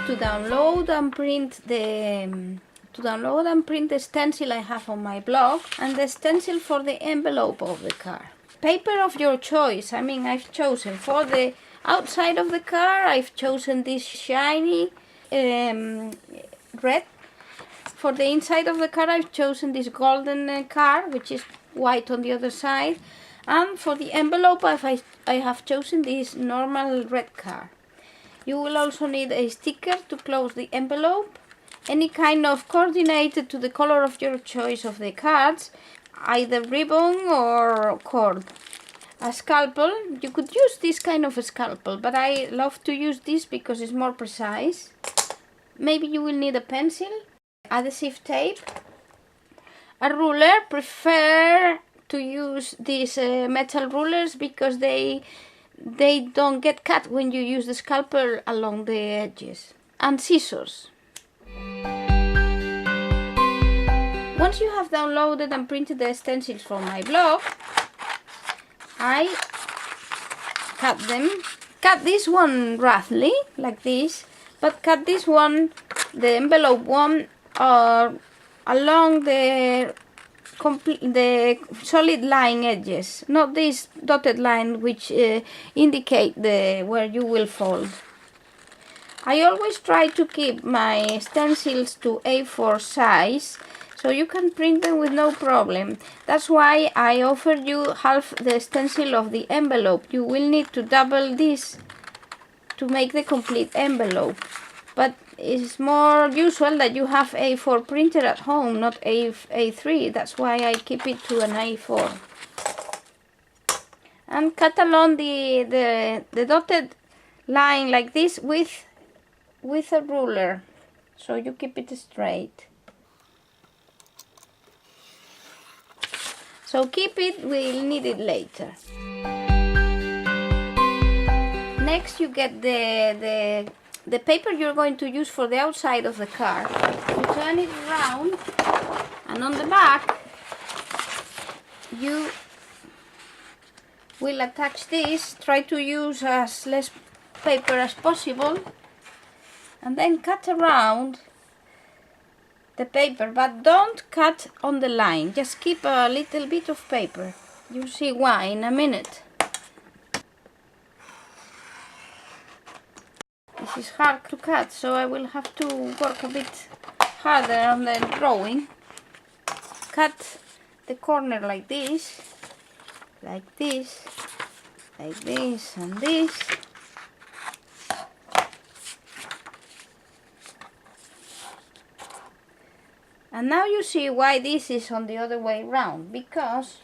to download and print the stencil I have on my blog, and the stencil for the envelope of the card. Paper of your choice. I mean, I've chosen for the outside of the card, I've chosen this shiny red. For the inside of the card, I've chosen this golden card, which is white on the other side. And for the envelope, I have chosen this normal red card. You will also need a sticker to close the envelope, any kind of coordinated to the color of your choice of the cards, either ribbon or cord. A scalpel, you could use this kind of a scalpel, but I love to use this because it's more precise. Maybe you will need a pencil, adhesive tape, a ruler. Prefer to use these metal rulers because they don't get cut when you use the scalpel along the edges. And scissors. Once you have downloaded and printed the stencils from my blog, I cut them. Cut this one roughly, like this, but cut this one, the envelope one, along the solid line edges, not this dotted line which indicate where you will fold. I always try to keep my stencils to A4 size, so you can print them with no problem. That's why I offered you half the stencil of the envelope. You will need to double this to make the complete envelope. But it's more usual that you have A4 printer at home, not A3. That's why I keep it to an A4. And cut along the dotted line like this with a ruler, so you keep it straight. So keep it, we'll need it later. Next you get the paper you're going to use for the outside of the card. You turn it around, and on the back you will attach this. Try to use as less paper as possible, and then cut around the paper, but don't cut on the line, just keep a little bit of paper. You'll see why in a minute. This is hard to cut, so I will have to work a bit harder on the drawing. Cut the corner like this, and this. And now you see why this is on the other way round, because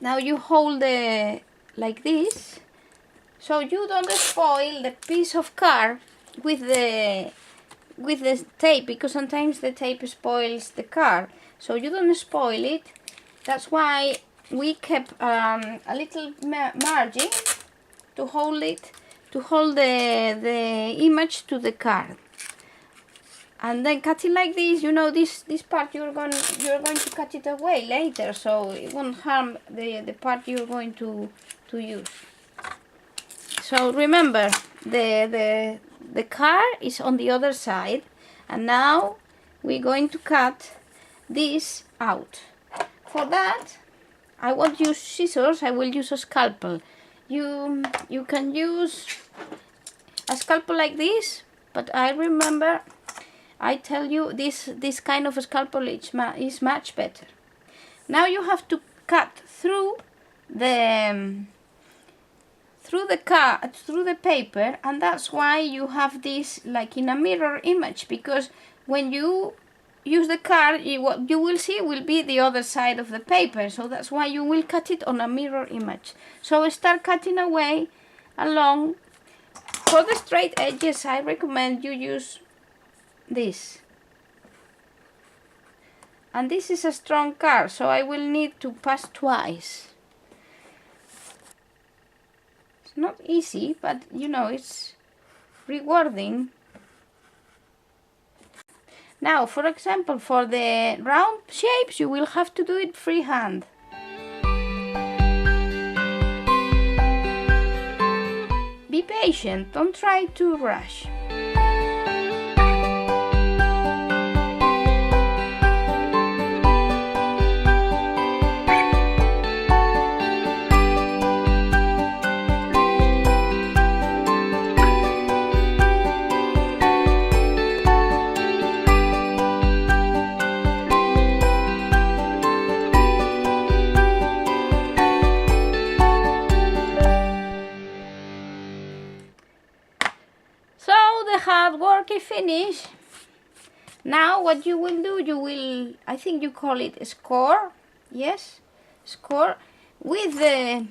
now you hold it like this, so you don't spoil the piece of card with the tape, because sometimes the tape spoils the card, so you don't spoil it. That's why we kept a little margin to hold it, to hold the image to the card. And then cut it like this. You know, this part you're going to cut it away later, so it won't harm the part you're going to use. So remember, the card is on the other side, and now we're going to cut this out. For that, I won't use scissors. I will use a scalpel. You can use a scalpel like this, but I remember I tell you this kind of a scalpel is much better. Now you have to cut through the paper, and that's why you have this like in a mirror image, because when you use the card, what you will see will be the other side of the paper, so that's why you will cut it on a mirror image. So start cutting away along. For the straight edges, I recommend you use this, and this is a strong card, so I will need to pass twice. It's not easy, but you know, it's rewarding. Now, for example, for the round shapes, you will have to do it freehand. Be patient, don't try to rush. Hard work is finished. Now what you will do, you will, I think you call it a score, yes, score, with the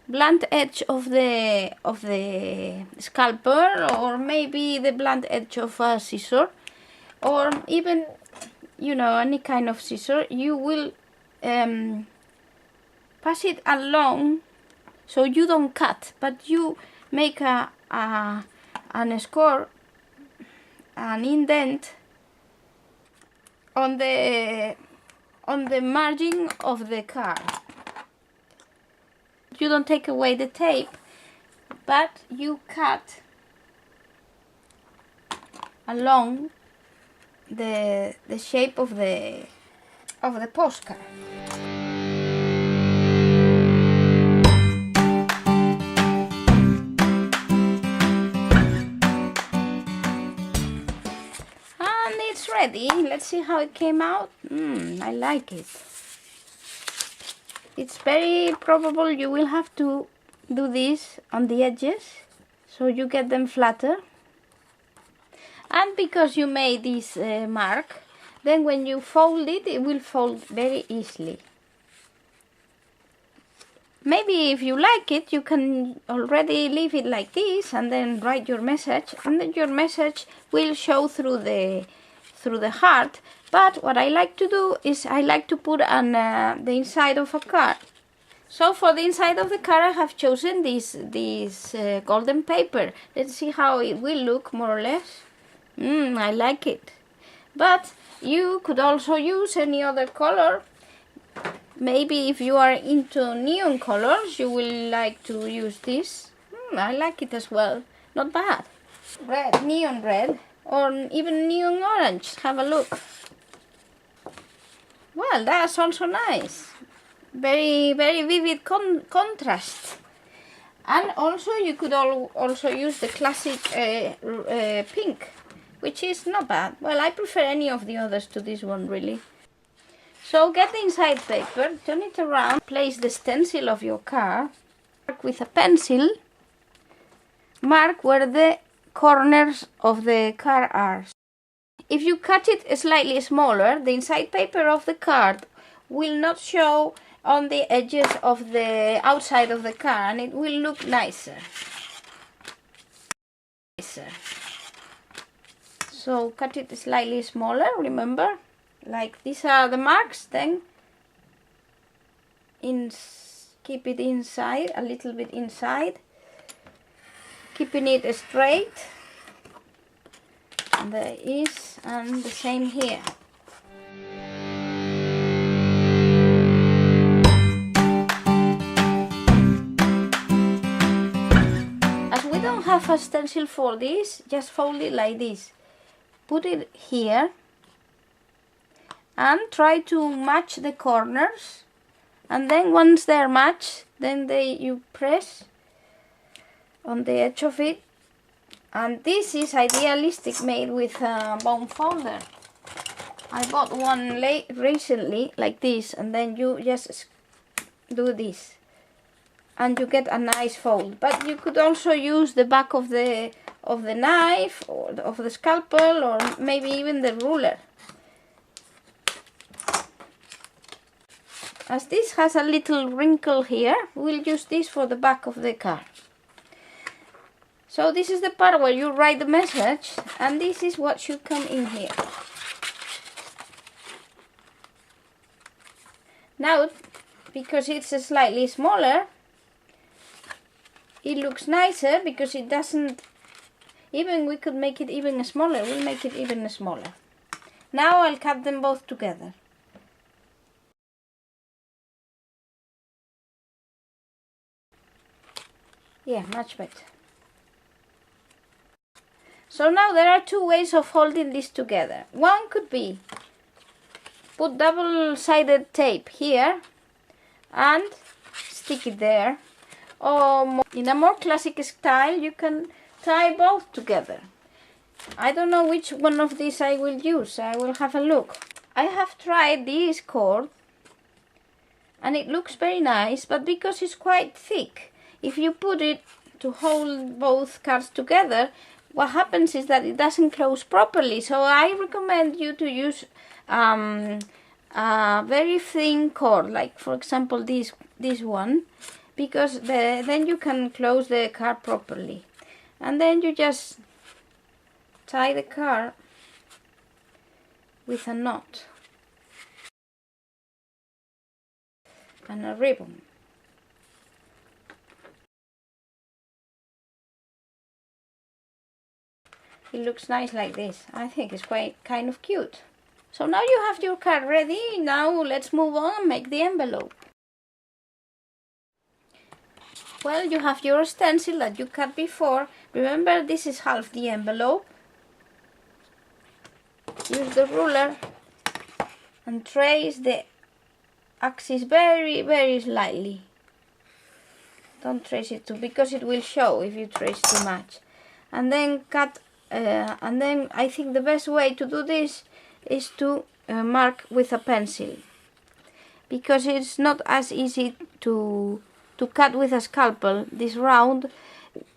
blunt edge of the scalpel, or maybe the blunt edge of a scissor, or even, you know, any kind of scissor. You will pass it along so you don't cut, but you make an score, an indent on the margin of the card. You don't take away the tape, but you cut along the shape of the postcard. It's ready. Let's see how it came out. I like it. It's very probable you will have to do this on the edges so you get them flatter. And because you made this mark, then when you fold it, it will fold very easily. Maybe if you like it, you can already leave it like this and then write your message, and then your message will show through the heart. But what I like to do is I like to put on the inside of a card. So for the inside of the card, I have chosen this golden paper. Let's see how it will look, more or less. I like it. But you could also use any other color. Maybe if you are into neon colors, you will like to use this. I like it as well. Not bad. Red, neon red, or even neon orange. Have a look. Well, that's also nice. Very, very vivid contrast. And also you could also use the classic pink, which is not bad. Well, I prefer any of the others to this one, really. So get the inside paper, turn it around, place the stencil of your card, mark with a pencil, mark where the corners of the card are. If you cut it slightly smaller, the inside paper of the card will not show on the edges of the outside of the card, and it will look nicer. So cut it slightly smaller, remember? Like these are the marks, then keep it inside, a little bit inside, keeping it straight. And there is, and the same here. As we don't have a stencil for this, just fold it like this. Put it here. And try to match the corners, and then once they're matched, then you press on the edge of it. And this is idealistic, made with a bone folder. I bought one recently like this, and then you just do this and you get a nice fold. But you could also use the back of the knife, or of the scalpel, or maybe even the ruler. As this has a little wrinkle here, we'll use this for the back of the card. So this is the part where you write the message, and this is what should come in here. Now, because it's slightly smaller, it looks nicer because it doesn't, even we could make it even smaller, we'll make it even smaller. Now I'll cut them both together. Yeah, much better. So now there are two ways of holding this together. One could be put double-sided tape here and stick it there. Or in a more classic style, you can tie both together. I don't know which one of these I will use. I will have a look. I have tried this cord and it looks very nice, but because it's quite thick, if you put it to hold both cards together, what happens is that it doesn't close properly. So I recommend you to use a very thin cord, like for example this one, because then you can close the card properly. And then you just tie the card with a knot and a ribbon. It looks nice like this. I think it's quite kind of cute. So now you have your card ready. Now let's move on and make the envelope. Well, you have your stencil that you cut before. Remember, this is half the envelope. Use the ruler and trace the axis very, very slightly. Don't trace it too, because it will show if you trace too much. And then cut, and then I think the best way to do this is to mark with a pencil, because it's not as easy to cut with a scalpel. This round,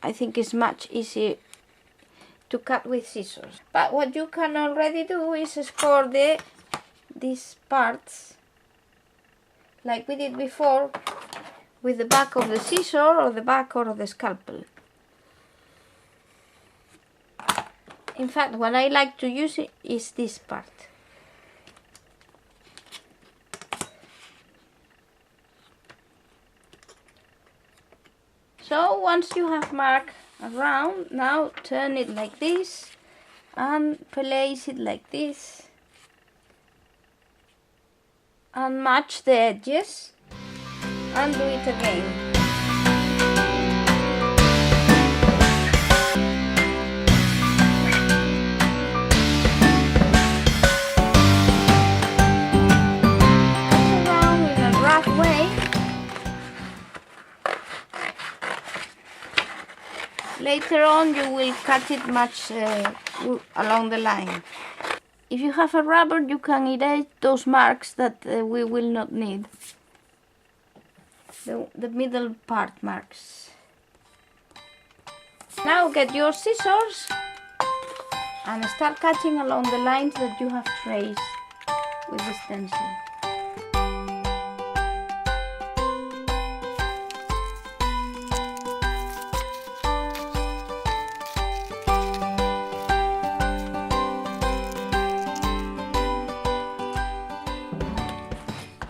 I think, is much easier to cut with scissors. But what you can already do is score these parts like we did before with the back of the scissor or the back of the scalpel. In fact, what I like to use is this part. So once you have marked around, now turn it like this and place it like this and match the edges and do it again. Later on you will cut it much along the line. If you have a rubber, you can erase those marks that we will not need. The middle part marks. Now get your scissors and start cutting along the lines that you have traced with the stencil.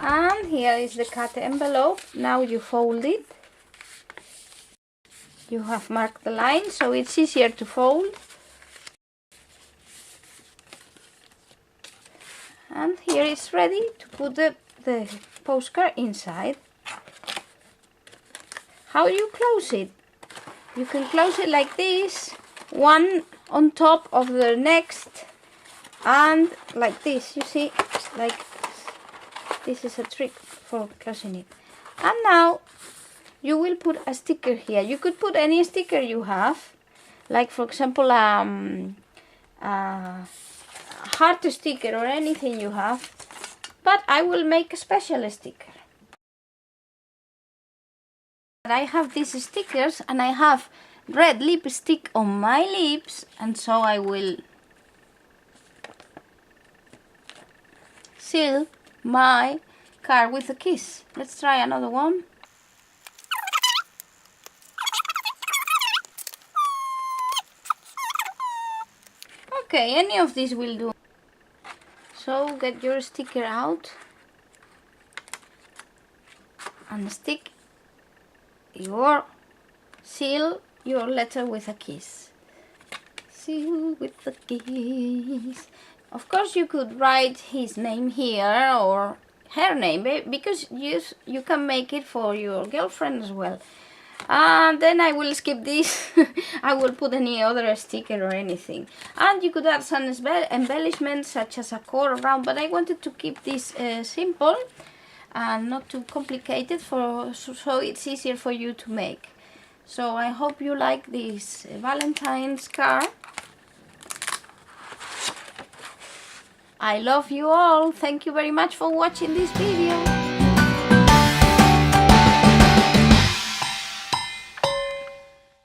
And here is the cut envelope. Now you fold it. You have marked the line, so it's easier to fold. And here it's ready to put the postcard inside. How do you close it? You can close it like this, one on top of the next, and like this. You see, like this is a trick for closing it. And now you will put a sticker here. You could put any sticker you have, like for example a heart sticker or anything you have, but I will make a special sticker. I have these stickers and I have red lipstick on my lips, and so I will seal my card with a kiss. Let's try another one. Okay, any of these will do. So get your sticker out and stick seal your letter with a kiss. Seal with a kiss. Of course you could write his name here or her name, because you can make it for your girlfriend as well. And then I will skip this. I will put any other sticker or anything. And you could add some embellishments such as a core around, but I wanted to keep this simple and not too complicated so it's easier for you to make. So I hope you like this Valentine's card. I love you all. Thank you very much for watching this video.